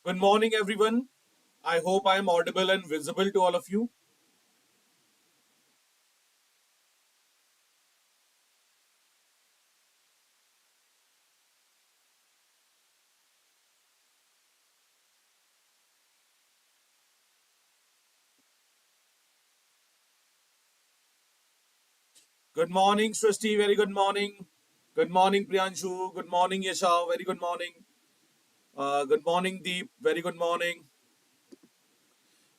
Good morning, everyone. I hope I am audible and visible to all of you. Good morning, Srishti. Very good morning. Good morning, Priyanshu. Good morning, Yasha. Very good morning. Good morning, Deep. Very good morning.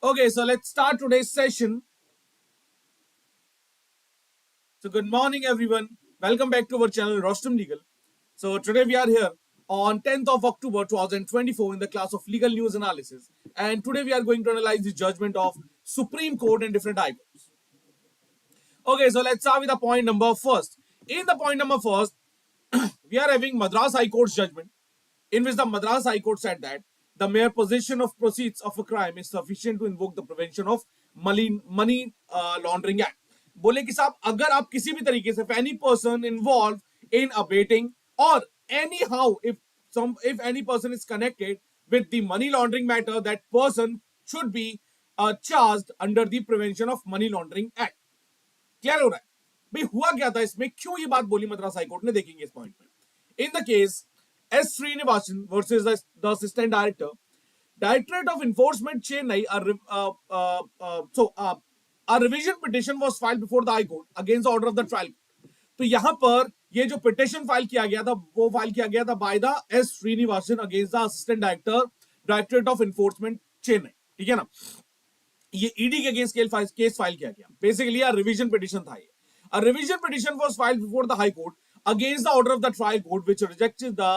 Okay, so let's start today's session. So, good morning, everyone. Welcome back to our channel, Rostrum Legal. So, today we are here on 10th of October 2024 in the class of Legal News Analysis. And today we are going to analyze the judgment of Supreme Court and different high courts. Okay, so let's start with the point number first. In the point number first, we are having Madras High Court's judgment, in which the Madras High Court said that the mere possession of proceeds of a crime is sufficient to invoke the Prevention of Money Laundering Act. बोले कि साहब अगर आप किसी भी तरीके से any person involved in abating or anyhow if any person is connected with the money laundering matter, that person should be charged under the Prevention of Money Laundering Act. Clear हो रहा है भाई हुआ क्या था इसमें, क्यों ये बात बोली मद्रास हाईकोर्ट ने, देखेंगे इस पॉइंट में. इन the case S Srinivasan versus the assistant director, directorate of enforcement Chennai, a revision petition was filed before the high court against the order of the trial. तो यहां पर ये जो पिटिशन फाइल किया गया था वो फाइल किया गया था by the S Srinivasan against the assistant director, directorate of enforcement Chennai. ठीक है ना, ये ईडी के अगेंस्ट केस फाइल किया गया. बेसिकली अ रिवीजन पिटिशन था ये. A revision petition was filed before the High Court against the order of the trial court, which rejected the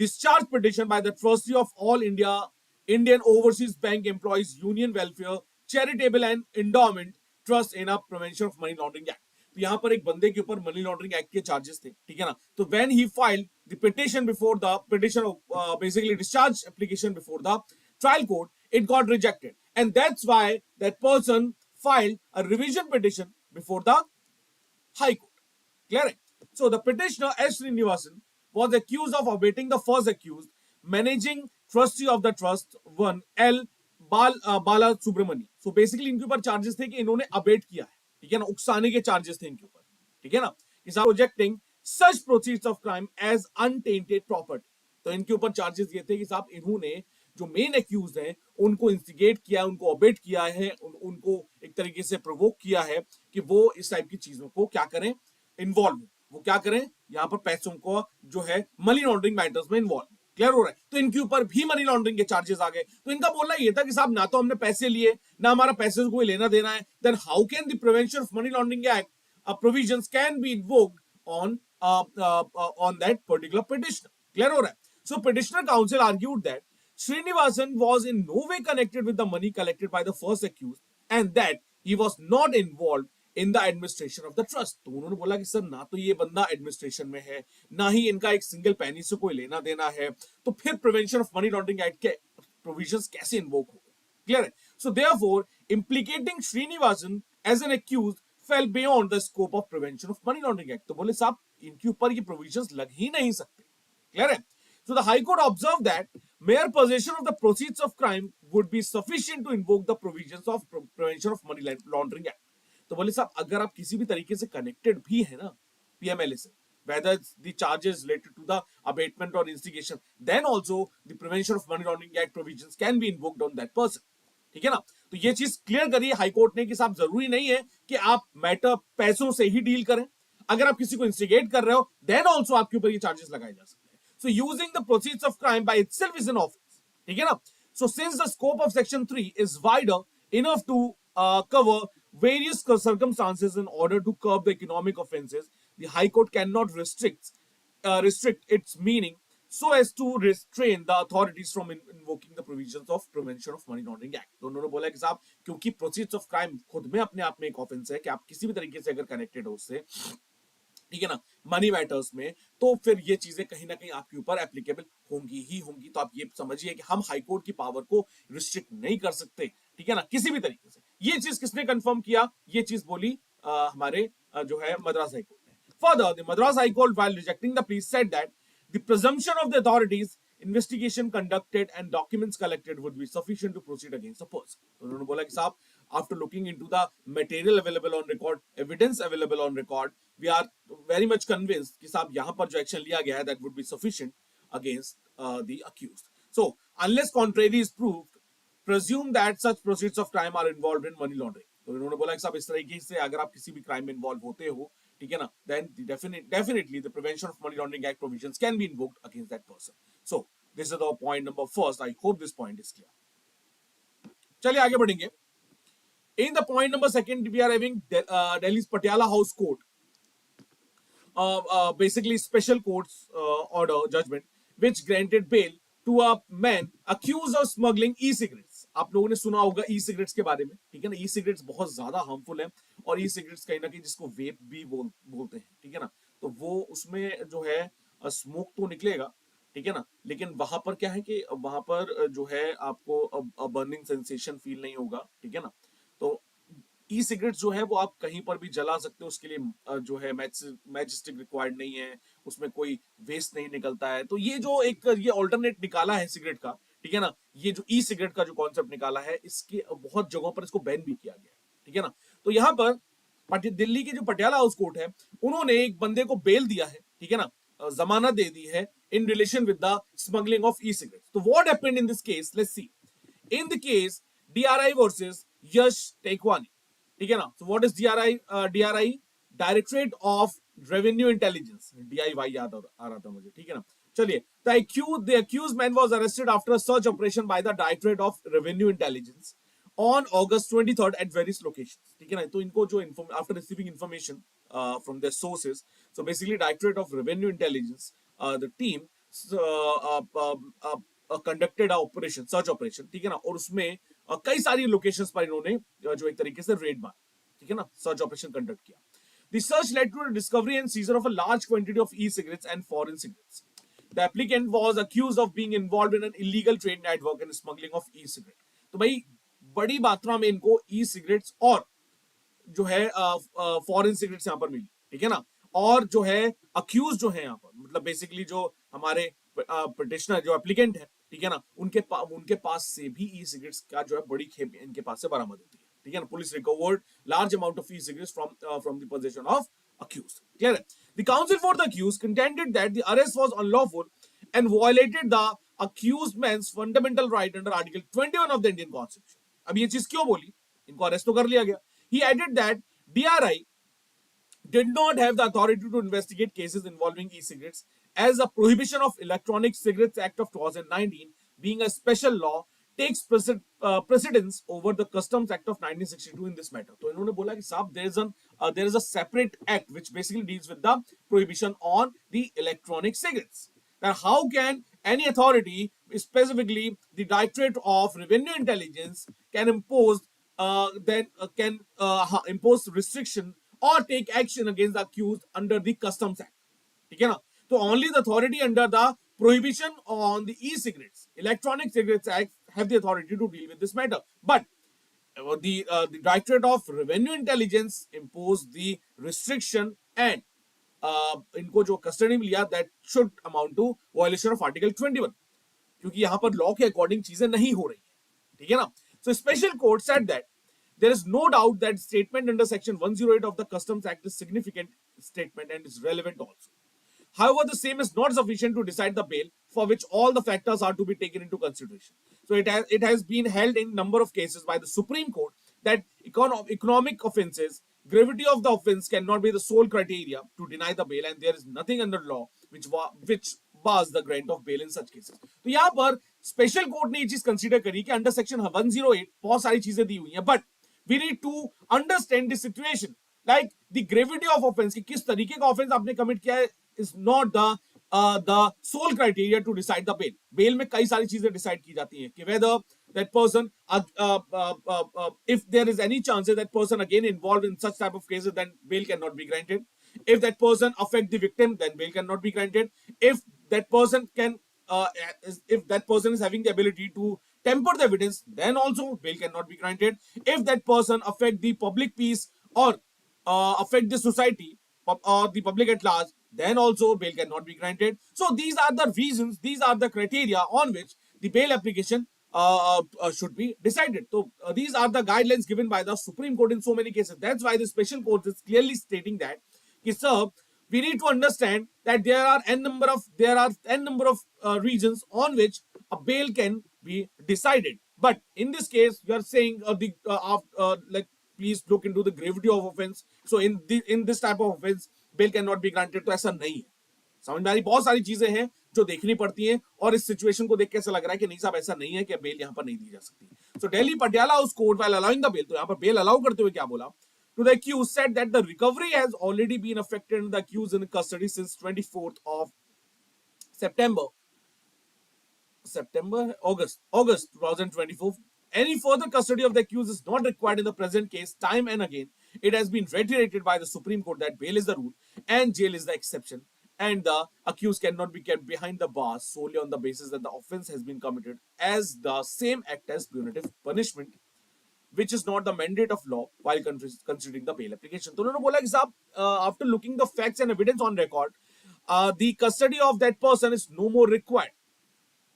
discharge petition by the trustee of all Indian Overseas Bank Employees Union Welfare Charitable and Endowment Trust in a Prevention of Money Laundering Act. तो यहाँ पर एक बंदे के ऊपर money laundering act के charges थे. ठीक है ना, तो when he filed the petition before the petition basically discharge application before the trial court, it got rejected, and that's why that person filed a revision petition before the High Court. Clear? So the petitioner S. Srinivasan was accused of abating the first accused, managing trustee of the trust one L. Bala Subramani. So basically इनके ऊपर charges थे कि इन्होंने abate किया है. ठीक है ना, उकसाने के चार्जेस थे इनके ऊपर. ठीक है ना, is projecting such proceeds of crime as untainted property. तो इनके ऊपर चार्जेस ये थे कि साहब इन्होंने जो मेन एक्यूज हैं उनको इंस्टिगेट किया, उनको अबेट किया है, उनको एक तरीके से प्रोवोक किया है कि वो इस टाइप की चीजों को क्या करें, इन्वॉल्व, वो क्या करें, यहाँ पर पैसों को जो है मनी लॉन्ड्रिंग मैटर्स में इन्वॉल्व. क्लियर हो रहा है. तो इनके ऊपर भी मनी लॉन्ड्रिंग के चार्जेस आ गए. तो इनका बोलना ये था कि साहब ना तो हमने पैसे लिए ना हमारा पैसे को कोई लेना देना है, then how can the prevention of money laundering act provisions can be invoked on that particular petitioner. Clear हो रहा है. So petitioner counsel argued that Srinivasan was in no way connected with the money collected by the first accused and that he was not involved in the administration of the trust. तो उन्होंने बोला कि sir ना तो ये बंदा administration में है, ना ही इनका एक सिंगल पैनी से कोई लेना देना है, तो फिर prevention of money laundering act के प्रोविजंस कैसे इन्वोक होंगे. क्लियर है. So therefore implicating Srinivasan as an accused fell beyond the scope of prevention of money laundering act. तो बोले साहब इनके ऊपर ये प्रोविजंस लग ही नहीं सकते. क्लियर है. So the High Court observed that mere possession of the proceeds of crime would be sufficient to invoke the provisions of Prevention of Money Laundering Act. तो बोले साहब अगर आप किसी भी तरीके से कनेक्टेड भी है ना पीएमएलए से, whether the charges related to the abatement or instigation, then also the Prevention of Money Laundering Act provisions can be invoked on that person. ठीक है ना. तो ये चीज क्लियर करी हाईकोर्ट ने कि साहब जरूरी नहीं है कि आप मैटर पैसों से ही डील करें. अगर आप किसी को इंस्टिगेट कर रहे हो देन ऑल्सो आपके ऊपर ये चार्जेस लगाए जा सकते हैं. So using the proceeds of crime by itself is an offense. ठीक है ना. So since the scope of section 3 is wider enough to cover various circumstances in order to curb the economic offenses, the High Court cannot restrict its meaning so as to restrain the authorities from invoking the provisions of Prevention of Money Laundering Act. तो उन्होंने बोला कि साहब क्योंकि proceeds of crime खुद में अपने आप में एक ऑफेंस है कि आप किसी भी तरीके से अगर कनेक्टेड हो उससे, ठीक है ना, मनी मैटर्स में, तो फिर ये चीजें कहीं ना कहीं आपके ऊपर एप्लीकेबल होंगी ही होंगी. तो आप ये समझिए कि हम हाई कोर्ट की पावर को रिस्ट्रिक्ट नहीं कर सकते. ठीक है ना, किसी भी तरीके से. ये चीज किसने कंफर्म किया, ये चीज बोली हमारे जो है मद्रास हाई कोर्ट ने. Further the Madras high court while rejecting the plea said that the presumption of the authorities investigation conducted and documents collected would be sufficient to proceed against the person. तो उन्होंने बोला कि साहब, after looking into the material available on record, evidence available on record, we are very much convinced कि साहब यहाँ पर जो action लिया गया है that would be sufficient against the accused. So unless contrary is proved, presume that such proceeds of crime are involved in money laundering. तो इन्होंने बोला कि साहब इस तरीके से अगर आप किसी भी क्राइम में इन्वॉल्व होते हो, ठीक है ना, then definitely the Prevention of Money Laundering Act provisions can be invoked against that person. So this is the point number first. I hope this point is clear. चलिए आगे बढ़ेंगे. In the point number second, we are having Delhi's Patiala House Court, basically special court's order judgment, which granted bail to a man accused of smuggling e-cigarettes. आप लोगों ने सुना होगा ई-सिगरेट्स के बारे में, ठीक है ना. ई-सिगरेट्स बहुत ज्यादा हार्मफुल है और ई-सिगरेट्स कहीं ना कहीं जिसको वेप भी बोलते हैं, ठीक है ना. तो वो उसमें जो है स्मोक तो निकलेगा, ठीक है ना, लेकिन वहां पर क्या है कि वहां पर जो है आपको बर्निंग सेंसेशन फील नहीं होगा, ठीक है ना. तो ई सिगरेट्स जो है वो आप कहीं पर भी जला सकते हो, उसके लिए जो है मैचस्टिक रिक्वायर्ड नहीं है, उसमें कोई वेस्ट नहीं निकलता है. तो ये जो एक ये ऑल्टरनेट निकाला है सिगरेट का, ठीक है ना, ये जो ई सिगरेट का जो कॉन्सेप्ट निकाला है, इसके बहुत जगहों पर इसको बैन भी किया गया है, ठीक है ना. तो यहाँ पर दिल्ली की जो पटियाला हाउस कोर्ट है, उन्होंने एक बंदे को बेल दिया है, ठीक है ना, जमानत दे दी है in relation with the smuggling of e cigarette. तो what happened in this case, let's see. In the case DRI versus Yash Tekwani, ठीक है ना. So what is DRI? Directorate of revenue intelligence, DIY याद आ रहा था मुझे, ठीक है ना. चलिए, the accused man was arrested after a search operation by the Directorate of Revenue Intelligence on August 23rd at various locations, ठीक है ना. तो इनको जो after receiving information from their sources, so basically Directorate of Revenue Intelligence, the team conducted a operation, search operation, ठीक है ना, और उसमें कई सारी लोकेशंस पर इन्होंने जो एक तरीके से रेड मारा, ठीक है ना, सर्च ऑपरेशन कंडक्ट किया. The search led to the discovery and seizure of a large quantity of e-cigarettes and foreign cigarettes. The applicant was accused of being involved in an illegal trade network and smuggling of e-cigarette. तो भाई बड़ी मात्रा में इनको ई-सिगरेट्स और जो है foreign cigarettes यहाँ पर मिली, ठीक है ना. और जो है अक्यूज जो है यहाँ पर, मतलब बेसिकली जो हमारे पिटिशनर जो एप्लीकेंट है, ठीक है ना, उनके पास से भी ई सिगरेट्स का जो है बड़ी खेप इनके पास से बरामद होती है, ठीक है ना. Police recovered large amount of E cigarettes from the position of accused. Clear? The counsel for the accused contended that the arrest was unlawful and violated the accused man's fundamental right under Article 21 of the Indian Constitution. अब ये चीज क्यों बोली, इनको arrest तो कर लिया गया. He added that DRI did not have the authority to investigate cases involving e-cigarettes, as the Prohibition of Electronic Cigarettes Act of 2019, being a special law, takes precedence over the Customs Act of 1962 in this matter. तो इन्होंने बोला कि साहब there is a separate act which basically deals with the prohibition on the electronic cigarettes. Now, how can any authority, specifically the Directorate of Revenue Intelligence, can impose impose restriction or take action against the accused under the Customs Act? ठीक है ना. तो only the authority under the Prohibition on the e-cigarettes, Electronic Cigarettes Act have the authority to deal with this matter. But the Directorate of Revenue Intelligence imposed the restriction and इनको जो custody में लिया, that should amount to violation of Article 21, क्योंकि यहाँ पर law के according चीजें नहीं हो रही है, ठीक है ना. So special court said that there is no doubt that statement under section 108 of the Customs Act is significant statement and is relevant also. However, the same is not sufficient to decide the bail, for which all the factors are to be taken into consideration. So it has been held in number of cases by the Supreme Court that economic offences, gravity of the offence cannot be the sole criteria to deny the bail, and there is nothing under law which bars the grant of bail in such cases. तो यहाँ पर special court ने ये चीज consider करी कि under section 108 बहुत सारी चीजें दी हुई हैं, but we need to understand this situation, like the gravity of offence, कि किस तरीके का ऑफेंस आपने कमिट किया है, is not the sole criteria to decide the bail. Bail में कई सारी चीजें डिसाइड की जाती हैं कि whether that person if there is any chances that person again involved in such type of cases, then bail cannot be granted. If that person affect the victim, then bail cannot be granted. If that person is having the ability to temper the evidence, then also bail cannot be granted. If that person affect the public peace or affect the society or the public at large, then also bail cannot be granted. So these are the reasons, these are the criteria on which the bail application should be decided. So these are the guidelines given by the Supreme Court in so many cases. That's why the special court is clearly stating that, sir, we need to understand that there are n number of reasons on which a bail can be decided. But in this case, you are saying like, please look into the gravity of offense. So in this type of offense, bail cannot be granted. तो ऐसा नहीं है. समझ में आ रही, बहुत सारी चीजें हैं जो देखनी पड़ती हैं, और इस सिचुएशन को देख के ऐसा लग रहा है कि नहीं साहब ऐसा नहीं है कि बेल यहां पर नहीं दी जा सकती. So Delhi Patiala house court while allowing the bail, तो यहां पर बेल अलाउ करते हुए क्या बोला, to the accused said that the recovery has already been affected and the accused in custody since 24th of August 2024. Any further custody of the accused is not required in the present case. Time and again, it has been reiterated by the Supreme Court that bail is the rule and jail is the exception, and the accused cannot be kept behind the bars solely on the basis that the offense has been committed as the same act as punitive punishment, which is not the mandate of law while considering the bail application. तो उन्होंने बोला कि साहब, after looking the facts and evidence on record, the custody of that person is no more required.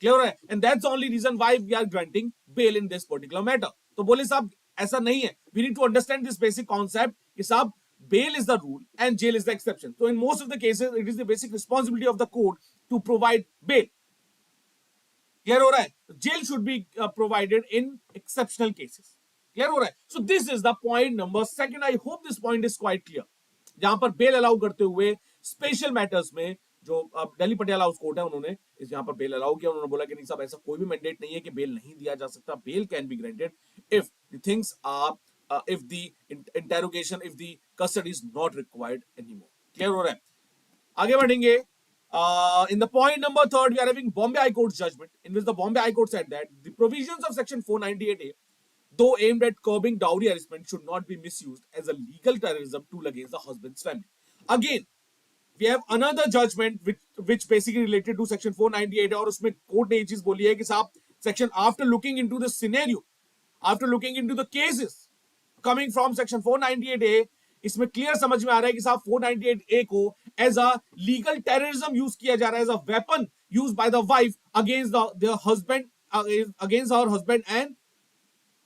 Clear है, and that's the only reason why we are granting bail in this particular matter. तो बोले साहब ऐसा नहीं है, we need to understand this basic concept कि साहब bail is the rule and jail is the exception. So in most of the cases, it is the basic responsibility of the court to provide bail. Clear हो रहा है, jail should be provided in exceptional cases. Clear हो रहा है. So this is the point number second. I hope this point is quite clear. जहां पर bell allow करते हुए स्पेशल मैटर्स में जो दिल्ली पटियाला हाउस कोर्ट है, उन्होंने इस यहां पर बेल अलाउ किया. उन्होंने बोला कि नहीं साहब ऐसा कोई भी मैंडेट नहीं है कि बेल नहीं दिया जा सकता. Bail can be granted if the things are if the interrogation, if the custody is not required anymore. Clear हो रहा है. आगे बढ़ेंगे. In the point number third, we are having Bombay High Court's judgment, in which the Bombay High Court said that the provisions of Section 498A, though aimed at curbing dowry harassment, should not be misused as a legal terrorism tool against the husband's family. Again, we have another judgment which basically related to Section 498, और उसमें court ने ये चीज बोली है कि साहब, section, after looking into the scenario, after looking into the cases coming from Section 498A, इसमें क्लियर समझ में आ रहा है कि साहब 498A को as a legal terrorism use किया जा रहा है, as a weapon use by the wife against the husband, against her husband and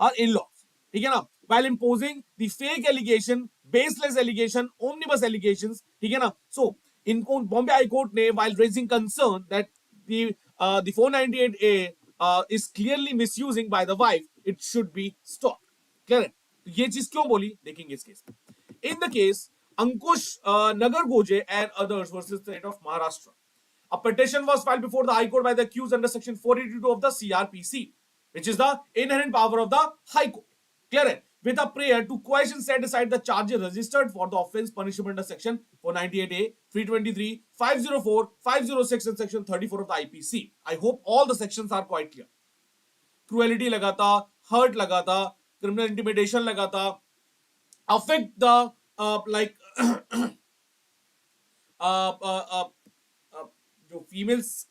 her in-laws. ठीक है ना, while imposing the fake allegation, baseless allegation, omnibus allegations. ठीक है ना. So in Bombay High Court ने, while raising concern that the 498A is clearly misusing by the wife, it should be stopped. Clear है. ये चीज क्यों बोली देखेंगे इस केस में. In the case Ankush Nagargoje and others versus the state of Maharashtra, a petition was filed before the High Court by the accused under Section 482 of the CRPC, which is the inherent power of the High Court. Clear है. With a prayer to question set aside the charges registered for the offence punishable under Section 498A, 323, 504, 506 and Section 34 of the IPC. I hope all the sections are quite clear. Cruelty लगा था, hurt लगा था, criminal intimidation लगा था, affect the जो females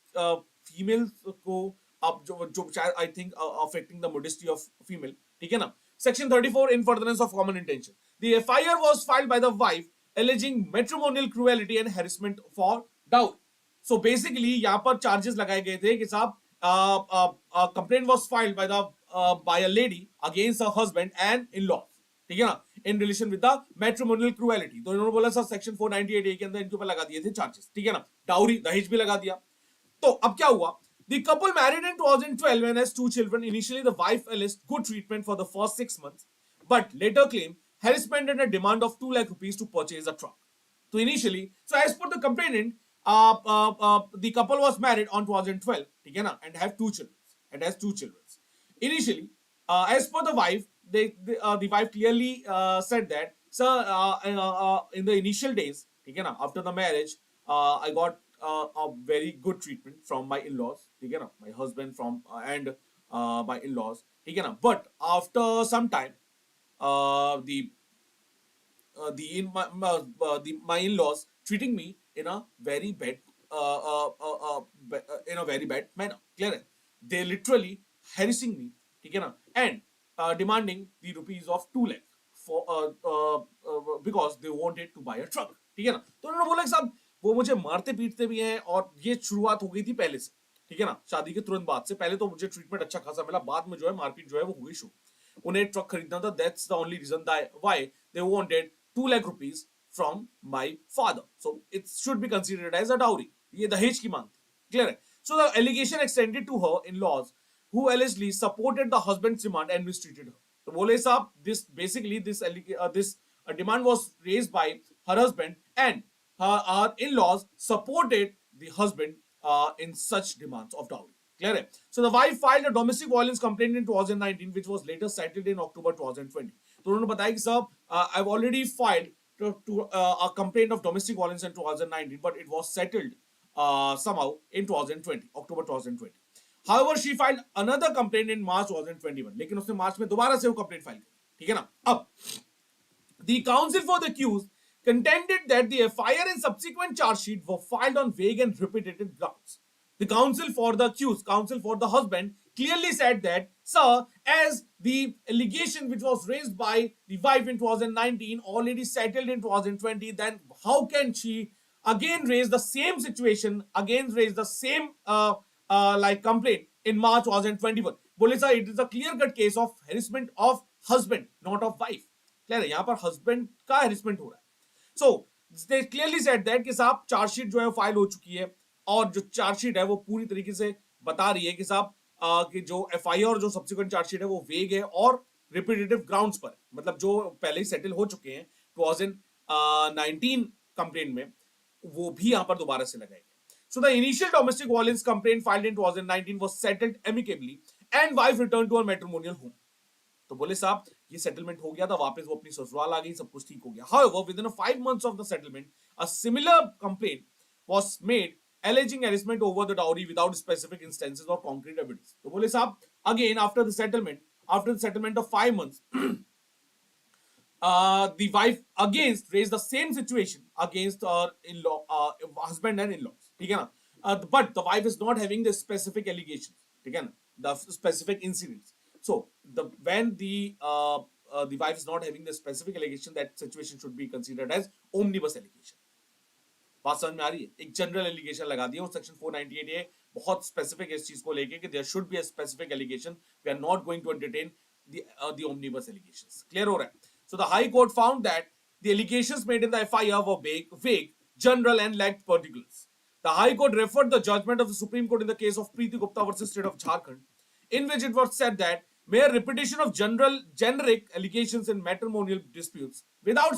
को अब जो शायद I think affecting the modesty of female. ठीक है ना. Section 34, in furtherance of common intention. The FIR was filed by the wife alleging matrimonial cruelty and harassment for dowry. So basically यहाँ पर charges लगाए गए थे कि साहब complaint was filed by a lady against her husband and in-laws. ठीक है ना, in relation with the matrimonial cruelty. तो इन्होंने बोला सर सेक्शन 498A के अंदर इनके ऊपर लगा दिए थे चार्जेस. ठीक है ना, डाउरी दहेज भी लगा दिया. तो अब क्या हुआ, the couple married in 2012 and has 2 children. Initially the wife alleged good treatment for the first 6 months, but later claimed harassment and a demand of 2 lakh rupees to purchase a truck. So initially, so as per the complainant, the couple was married on 2012, ठीक है ना, and have 2 children, and has 2 children. Initially, as per the wife, the wife clearly said that, sir, in the initial days, ठीक है ना, after the marriage, I got a very good treatment from my in-laws, ठीक है ना, my husband from and my in-laws, ठीक है ना, but after some time, my in-laws treating me in a very bad manner. Clear है. They literally harassing me, ठीक है ना, and demanding the rupees of 2 lakh for because they wanted to buy a truck. ठीक है ना. तो उन्होंने बोला कि साहब वो मुझे मारते पीटते भी हैं, और ये शुरुआत हो गई थी पहले से, ठीक है ना, शादी के तुरंत बाद से। पहले तो मुझे ट्रीटमेंट अच्छा खासा मिला, बाद में जो है मारपीट जो है वो हो गई शुरू। उन्हें ट्रक खरीदना था, that's the only reason why they wanted 2 lakh rupees from my father, so it should be considered as a dowry. ये दहेज की मांग थी, क्लियर है। So the allegation extended to her in-laws who allegedly supported the husband's demand and mistreated her. तो बोले साहब, this basically this demand was raised by her husband, and her in-laws supported the husband in such demands of dowry. Clear है? So the wife filed a domestic violence complaint in 2019, which was later settled in October 2020. तो उन्होंने बताया कि साहब, I've already filed a complaint of domestic violence in 2019, but it was settled somehow in 2020, October 2020. However, she filed another complaint in March 2021. लेकिन उसने मार्च में दोबारा से वो कंप्लेंट फाइल की, ठीक है ना। अब the counsel for the accused contended that the FIR and subsequent charge sheet were filed on vague and repetitive grounds. The counsel for the accused, counsel for the husband, clearly said that, sir, as the allegation which was raised by the wife in 2019 already settled in 2020, then how can she again raise the same situation, again raise the same like complaint in March 2021? बोले sir, it is a clear cut case of harassment of husband, not of wife. Clear है, यहां पर husband का हेरिसमेंट हो रहा है। सो they clearly said that कि साहब चार्जशीट जो है फाइल हो चुकी है, और जो चार्जशीट है वो पूरी तरीके से बता रही है कि साहब कि जो एफआईआर और जो सब्सिक्वेंट चार्जशीट है वो वेग है और रिपीटेटिव ग्राउंड्स पर, मतलब जो पहले ही सेटल हो चुके हैं 2019 कंप्लेंट में, वो भी यहां पर दोबारा से लगाए गए। So the initial domestic violence complaint filed in 2019 was settled amicably and wife return to her matrimonial home. तो बोले साहब ये सेटलमेंट हो गया था, वापस वो अपनी ससुराल आ गई, सब कुछ ठीक हो गया। However, within 5 months of the settlement, a similar complaint was made alleging harassment over the dowry without specific instances or concrete evidence. तो बोले साहब again after the settlement of 5 months, the wife again raised the same situation against her in-law, husband and in-laws, ठीक है ना, but the wife is not having the specific allegations, ठीक है ना, the specific incidents. So when the wife is not having the specific allegation, that situation should be considered as omnibus allegation. बात समझ में आ रही है? एक जनरल एलिगेशन लगा दिया, सेक्शन 498A बहुत स्पेसिफिक है इस चीज को लेके कि there should be a specific allegation, we are not going to entertain the omnibus allegations. Clear हो रहा है? So the high court found that the allegations made in the FIR were vague, general and lacked particulars. The High Court referred the judgment of the Supreme Court in the case of Preeti Gupta versus State of Jharkhand, in which it was said that mere repetition of generic allegations in matrimonial disputes without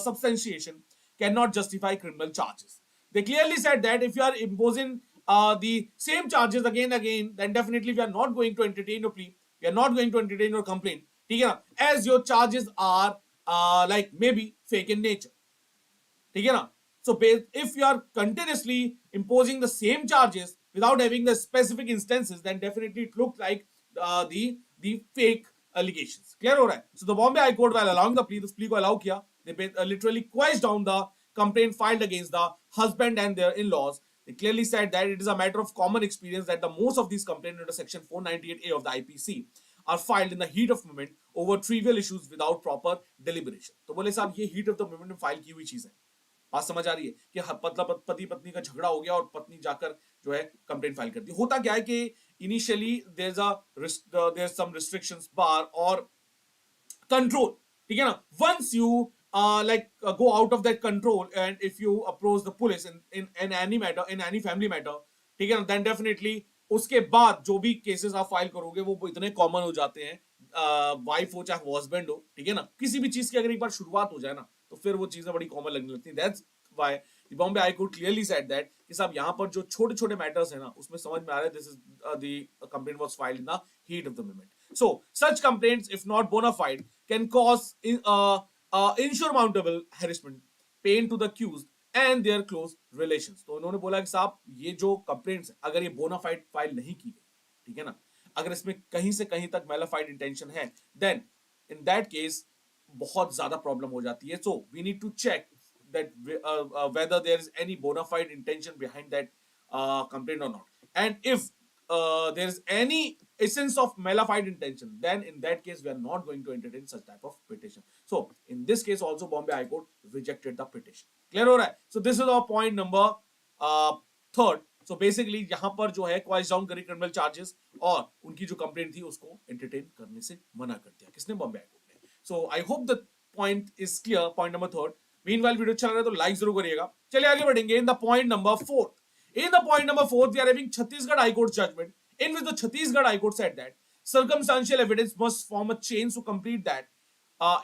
substantiation cannot justify criminal charges. They clearly said that if you are imposing the same charges again and again, then definitely we are not going to entertain your plea, we are not going to entertain your complaint, ठीक है ना, as your charges are like maybe fake in nature, ठीक है ना। So if you are continuously imposing the same charges without having the specific instances, then definitely it looks like the fake allegations. Clear हो रहा है? So the Bombay High Court, while allowing the plea, this plea को allow किया, they literally quashed down the complaint filed against the husband and their in-laws. They clearly said that it is a matter of common experience that the most of these complaints under section 498A of the IPC are filed in the heat of moment over trivial issues without proper deliberation. तो बोले साहब ये heat of the moment में file की हुई चीज है। बात समझ आ रही है कि मतलब पति पत्नी का झगड़ा हो गया और पत्नी जाकर जो है कंप्लेंट फाइल करती है। होता क्या है कि initially there some restrictions bar और कंट्रोल, ठीक है ना, once you like go out of that control and if you approach the police in any matter, in any family matter, ठीक है ना, then definitely उसके बाद जो भी केसेस आप फाइल करोगे वो इतने कॉमन हो जाते हैं, वाइफ हो चाहे हस्बैंड हो, ठीक है ना, किसी भी चीज की अगर एक बार शुरुआत हो जाए ना तो फिर वो चीजें बड़ी कॉमन लगने लगती हैं। That's why the Bombay high court clearly said that कि साहब यहाँ पर जो छोटे छोटे मैटर्स है ना उसमें समझ में आ रहा है this is the complaint was filed in the heat of the moment. So such complaints if not bona fide can cause insurmountable harassment, pain to the accused and their close relations. तो उन्होंने बोला कि साहब ये जो complaints अगर ये bonafide file नहीं की गई, ठीक है ना, अगर इसमें कहीं से कहीं तक मैलाफाइड इंटेंशन है, देन इन दैट केस बहुत ज्यादा प्रॉब्लम हो जाती है। So we need to check that whether there is any bona fide intention behind that complaint or not, and if there is any essence of malified intention, then in that case we are not going to entertain such type of petition. So in this case also Bombay High Court rejected the petition. Clear हो रहा है? So this is our point number third. So basically यहाँ पर जो है क्वाइस down करी criminal charges और उनकी जो कंप्लेंट थी उसको एंटरटेन करने से मना कर दिया. किसने? बॉम्बे हाई कोर्ट ने. So I hope the point is clear. Point number third. Meanwhile video अच्छा लग रहा है तो लाइक जरूर करिएगा. चलिए आगे बढ़ेंगे. In the point number fourth. In the point number fourth, we are having Chhattisgarh High Court judgment in which the Chhattisgarh High Court said that circumstantial evidence must form a chain to complete that.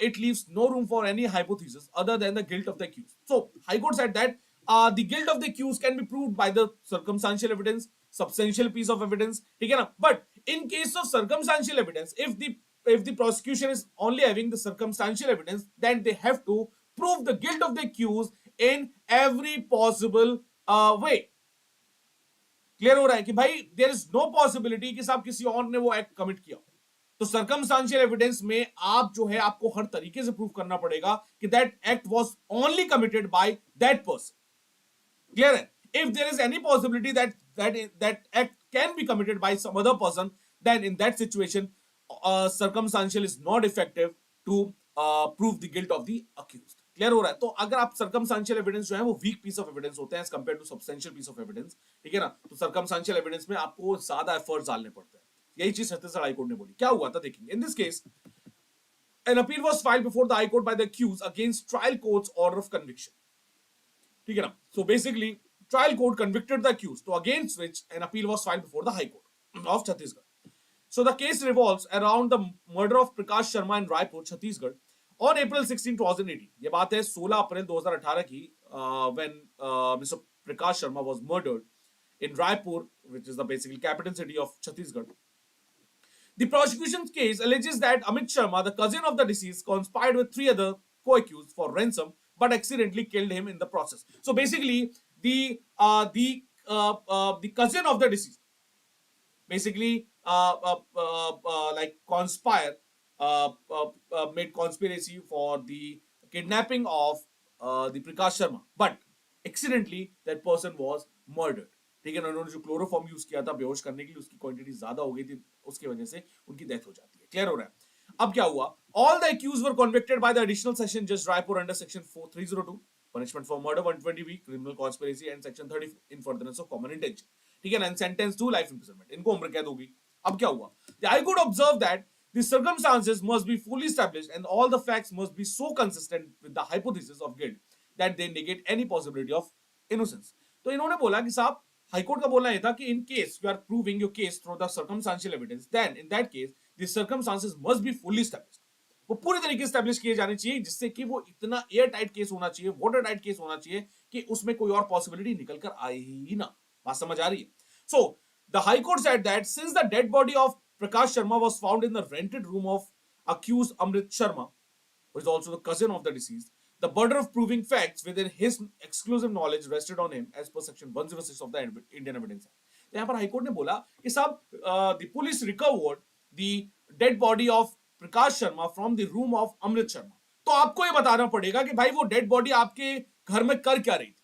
It leaves no room for any hypothesis other than the guilt of the accused. So, High Court said that the guilt of the accused can be proved by the circumstantial evidence, substantial piece of evidence. But in case of circumstantial evidence, if the prosecution is only having the circumstantial evidence, then they have to prove the guilt of the accused in every possible way. Clear हो रहा है कि भाई there is no possibility कि साहब किसी और ने वो एक्ट कमिट किया. तो सर्कमस्टेंशियल एविडेंस में आप जो है आपको हर तरीके से प्रूव करना पड़ेगा कि that act was only committed by that person. Clear है? If there is any possibility that act can be committed by some other person, then in that situation circumstantial is not effective to prove the guilt of the accused. Clear हो रहा है? तो अगर आप circumstantial evidence जो है वो week piece of evidence होते हैं as compare to substantial piece of evidence. ठीक है ना? तो सर्कमस्टेंशियल एविडेंस में आपको ज्यादा एफर्ट्स डालने पड़ते हैं. यही चीज छत्तीसगढ़ हाईकोर्ट ने बोली. क्या हुआ था देखेंगे. इन this case an appeal was filed before the High Court by the accused against trial court's order of conviction. ठीक है ना? So basically trial court convicted the accused, so against which an appeal was filed before the High Court of Chhattisgarh. So the case revolves around the murder of Prakash Sharma in Raipur, Chhattisgarh on April 16, 2018. ये बात है 16 अप्रैल 2018 की, when Mr. Prakash Sharma was murdered in Raipur, which is the basically capital city of Chhattisgarh. The prosecution's case alleges that Amit Sharma, the cousin of the deceased, conspired with 3 other co-accused for ransom, but accidentally killed him in the process. So basically, the cousin of the deceased basically like conspire, made conspiracy for the kidnapping of the Prakash Sharma, but accidentally that person was murdered. ठीक है ना? उन्होंने जो chloroform use किया था बेहोश करने के लिए, उसकी क्वांटिटी ज्यादा हो गई थी, उसकी वजह से उनकी डेथ हो जाती है. क्लियर हो रहा है? अब क्या हुआ? All the accused were convicted by the additional session जज Raipur under section 4302 punishment for murder 120 criminal conspiracy and section 30 in furtherance of common intention. ठीक है ना? And sentence to life imprisonment. इनको उम्र कैद होगी. अब क्या हुआ? The high court observe that the circumstances must be fully established and all the facts must be so consistent with the hypothesis of guilt that they negate any possibility of innocence. तो इन्होंने बोला कि साहब high court का बोलना यह था कि in case you are proving your case through the circumstantial evidence, then in that case the circumstances must be fully established. वो पूरी तरीके से एस्टैब्लिश किए जाने चाहिए जिससे कि वो इतना एयर टाइट केस होना चाहिए, वाटर टाइट केस होना चाहिए कि उसमें कोई और पॉसिबिलिटी निकल कर आए ही ना. बात समझ आ रही है? So the high court said that since the dead body of Prakash Sharma was found in the rented room of accused Amrit Sharma, who is also the cousin of the deceased, the burden of proving facts within his exclusive knowledge rested on him as per section 106 of the Indian Evidence Act. तो यहाँ पर high court ने बोला कि साहब the police recovered the dead body of Prakash Sharma from the room of Amrit Sharma. तो आपको ये बताना पड़ेगा कि भाई वो डेड बॉडी आपके घर में कर क्या रही थी.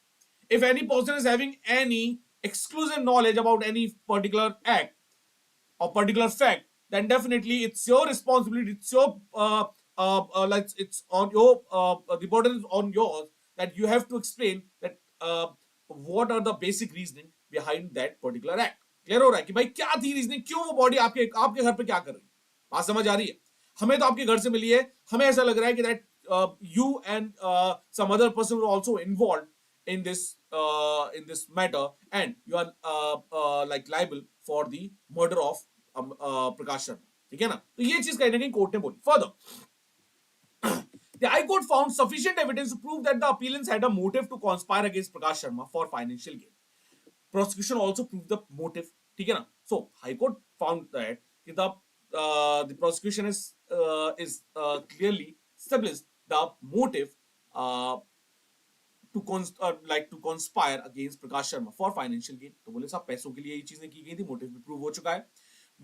If any person is having any exclusive knowledge about any particular act or particular fact, then definitely it's your responsibility, it's your like it's on your the burden is on yours that you have to explain that what are the basic reasoning behind that particular act. Clear हो रहा है कि भाई क्या थी reasoning, क्यों वो body आपके घर पे क्या कर रही है. बात समझ आ रही है? हमें तो आपके घर से मिली है, हमें ऐसा लग रहा है कि that you and some other person were also involved in this matter and you are like liable for the murder of Prakash Sharma. ठीक है ना? तो ये चीज कहीं ना कहीं कोर्ट ने बोली. Further, the High Court found sufficient evidence to prove that the appellants had a motive to conspire against Prakash Sharma for financial gain. Prosecution also proved the motive. ठीक है ना? So High Court found that the prosecution is clearly established the motive to conspire against Prakash Sharma for financial gain. तो बोले साहब पैसों के लिए ये चीजें की गई थी, मोटिव भी प्रूव हो चुका है.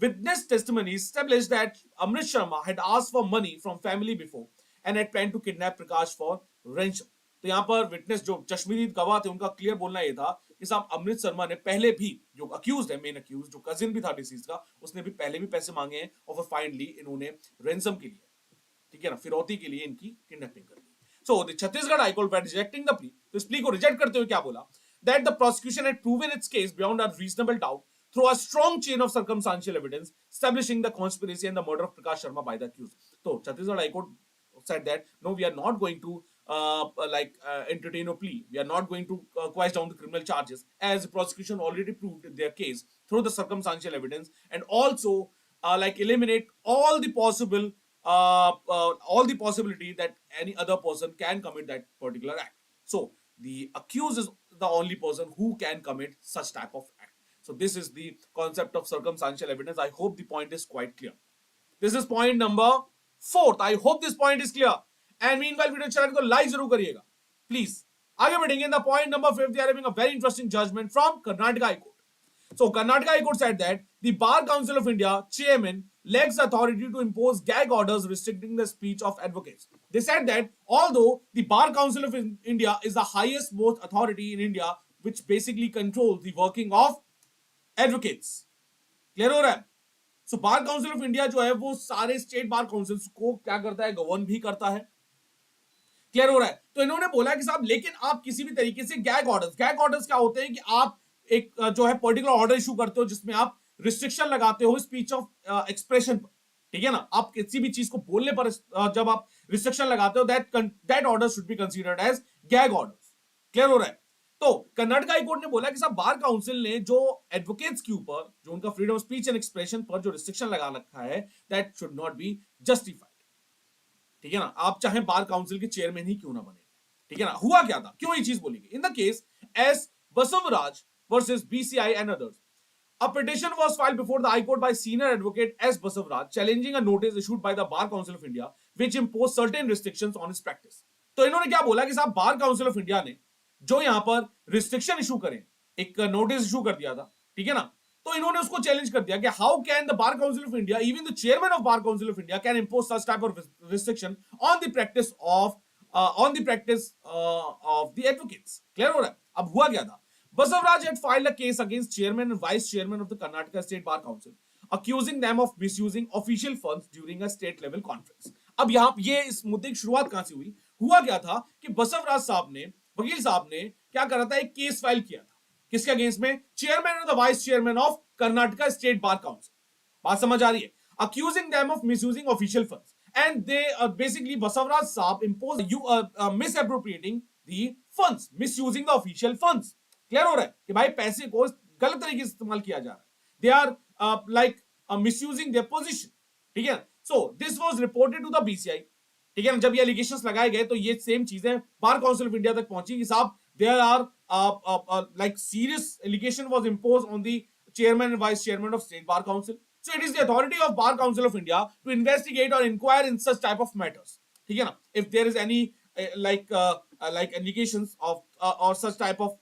Witness testimony established that Amrit Sharma had asked for money from family before and had planned to kidnap Prakash for ransom. तो यहाँ पर विटनेस जो चश्मीदी गवाह थे उनका क्लियर बोलना ये था कि साहब अमृत शर्मा ने पहले भी, जो अक्यूज्ड है, मेन अक्यूज्ड जो कजिन भी था डिसीज का, उसने भी पहले भी पैसे मांगे हैं और फिर फाइनली इन्होंने रेंसम के लिए, ठीक है ना, फिरौती के लिए इनकी किडनैपिंग कर दी। So the Chhattisgarh high court by rejecting the plea, तो इस प्ली को रिजेक्ट करते हुए क्या बोला, that the prosecution had proven its case beyond a reasonable doubt through a strong chain of circumstantial evidence establishing the conspiracy and the murder of Prakash Sharma by the accused. So Chhattisgarh High Court said that no, we are not going to entertain a plea. We are not going to quash down the criminal charges, as the prosecution already proved their case through the circumstantial evidence, and also eliminate all the possibility that any other person can commit that particular act. So the accused is the only person who can commit such type of act. So this is the concept of circumstantial evidence. I hope the point is quite clear. This is point number 4th. I hope this point is clear. And meanwhile, video channel को like जरूर करिएगा, please. आगे बढ़ेंगे. In the point number 5, they are having a very interesting judgment from Karnataka High Court. So Karnataka High Court said that the Bar Council of India chairman lacks authority to impose gag orders restricting the speech of advocates. They said that although the Bar Council of India is the highest most authority in India, which basically controls the working of advocates. Clear हो रहा है? So Bar Council of India जो है वो सारे state bar councils को क्या करता है, गवर्न भी करता है. क्लियर हो रहा है? तो इन्होंने बोला कि साहब लेकिन आप किसी भी तरीके से गैग ऑर्डर्स क्या होते हैं कि आप एक जो है पर्टिकुलर ऑर्डर इशू करते हो जिसमें आप रिस्ट्रिक्शन लगाते हो स्पीच ऑफ एक्सप्रेशन पर, ठीक है ना. आप किसी भी चीज को बोलने पर जब आप रिस्ट्रिक्शन लगाते हो, that order should be considered as gag orders. Clear हो रहा है? तो कर्नाटक हाई कोर्ट ने बोला कि साहब बार काउंसिल ने जो एडवोकेट्स के ऊपर जो उनका freedom of speech and expression पर जो रिस्ट्रिक्शन लगा रखा है, that should not be justified. ठीक है ना, आप चाहे बार काउंसिल के चेयरमैन ही क्यों ना बने. ठीक है ना. हुआ क्या था, क्यों ये चीज बोली गई? इन the case S Basavaraj versus BCI and others, a petition was filed before the High Court by senior advocate S. Basavaraj challenging a notice issued by the Bar Council of India which imposed certain restrictions on his practice. तो इन्होंने क्या बोला कि साहब बार council of India ने जो यहां पर रिस्ट्रिक्शन इशू करें, एक नोटिस इशू कर दिया था, ठीक है ना. तो इन्होंने उसको चैलेंज कर दिया कि how can the bar council of India, even the chairman of bar council of India can impose such type of restriction on the practice of the advocates. Clear हो रहा है? अब हुआ क्या था, Basavaraj had filed a case against chairman and vice chairman of the Karnataka State Bar Council, accusing them of misusing official funds during a state level conference. अब यहाँ ये इस मुद्दे की शुरुआत कहां से हुई? हुआ क्या था कि बसवराज साहब ने, वकील साहब ने क्या करा था, एक केस फाइल किया था. किसके अगेंस्ट में? चेयरमैन और the vice chairman of Karnataka state bar council. बात समझ आ रही है? Accusing them of misusing official funds, and they basically Basavaraj साहब imposed misappropriating the funds, misusing the official funds. Clear हो रहा है कि भाई पैसे को गलत तरीके से इस्तेमाल किया जा रहा है. They are misusing their position. ठीक है. So this was reported to the BCI. ठीक है ना. जब ये एलिगेशंस लगाए गए तो ये सेम चीजें बार काउंसिल ऑफ इंडिया तक पहुंची कि साहब there are serious allegation was imposed on the chairman and vice chairman of state bar council. So it is the authority of bar council of India to investigate और inquire in such type of matters. ठीक है ना. If there is any allegations of और such type of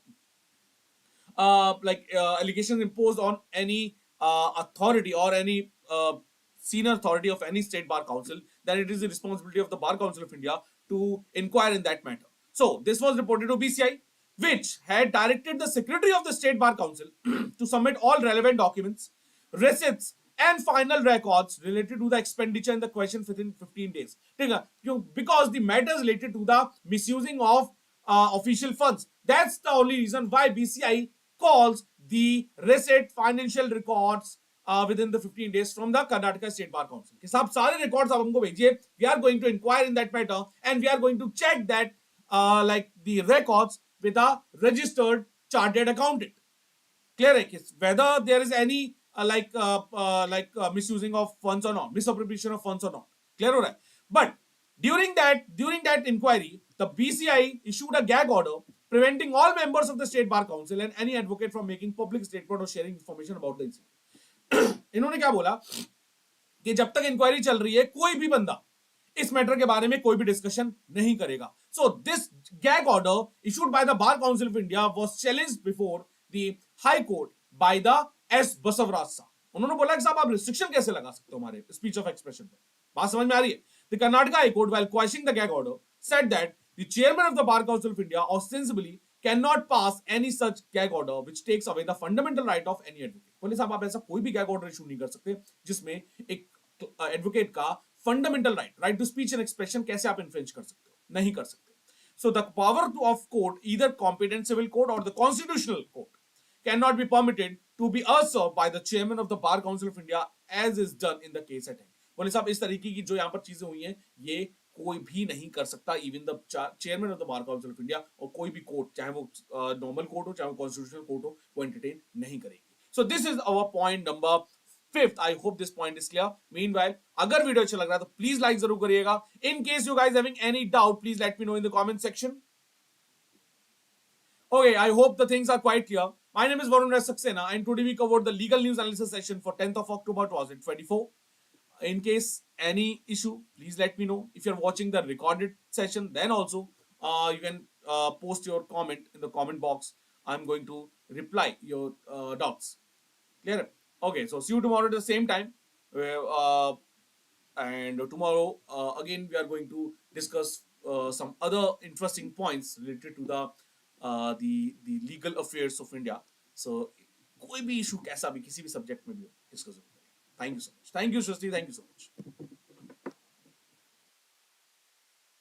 allegations imposed on any authority or any senior authority of any state bar council, then it is the responsibility of the Bar Council of India to inquire in that matter. So this was reported to BCI, which had directed the secretary of the state bar council to submit all relevant documents, receipts and final records related to the expenditure in the question within 15 days. Because the matters related to the misusing of official funds, that's the only reason why BCI calls the receipt financial records within the 15 days from the Karnataka State Bar Council. कि साहब सारे records आप हमको भेजिए. We are going to inquire in that matter and we are going to check that the records with a registered chartered accountant. Clear है? Whether there is any misusing of funds or not, misappropriation of funds or not. Clear हो रहा है? But during that inquiry, the BCI issued a gag order preventing all members of the state bar council and any advocate from making public statement or sharing information about the incident. इन्होंने क्या बोला कि जब तक inquiry चल रही है कोई भी बंदा इस मैटर के बारे में कोई भी डिस्कशन नहीं करेगा. So this gag order issued by the bar council of India was challenged before the high court by the S Basavaraj साहब. उन्होंने बोला कि साहब आप रिस्ट्रिक्शन कैसे लगा सकते हो हमारे स्पीच ऑफ एक्सप्रेशन पर. बात समझ में आ रही है? The Karnataka high court while quashing the gag order said that the chairman of the Bar Council of India ostensibly cannot pass any such gag order which takes away the fundamental right of any advocate. बोले साहब आप ऐसा कोई भी gag order issue नहीं कर सकते जिसमें एक एडवोकेट का fundamental right to speech and expression कैसे आप इन्फ्रिंज कर सकते हो? नहीं कर सकते. So the power of court, either competent civil court or the constitutional court, cannot be permitted to be usurped by the chairman of the Bar Council of India as is done in the case at hand. बोले साहब इस तरीके की जो यहाँ पर चीजें हुई हैं ये कोई भी नहीं कर सकता, even the chairman of the bar council of India, और कोई भी कोर्ट, चाहे वो नॉर्मल कोर्ट हो चाहे वो कॉन्स्टिट्यूशनल कोर्ट हो, वो एंटरटेन नहीं करेगी. So this is our point number 5th. I hope this point is clear. Meanwhile, अगर वीडियो अच्छा लग रहा है तो प्लीज लाइक जरूर करिएगा. In case you guys having any doubt, please let me know in the comment section. Okay, I hope the things are quite clear. My name is Varun Saxena, and today we covered the legal news analysis session for 10th of October 2024. In case any issue, please let me know. If you're watching the recorded session, then also you can post your comment in the comment box. I'm going to reply your doubts. Clear? Okay, so see you tomorrow at the same time. And tomorrow again we are going to discuss some other interesting points related to the legal affairs of India. So कोई भी issue कैसा भी किसी भी subject में भी हो discuss करें. Thank you so much. Thank you Srishti. Thank you so much.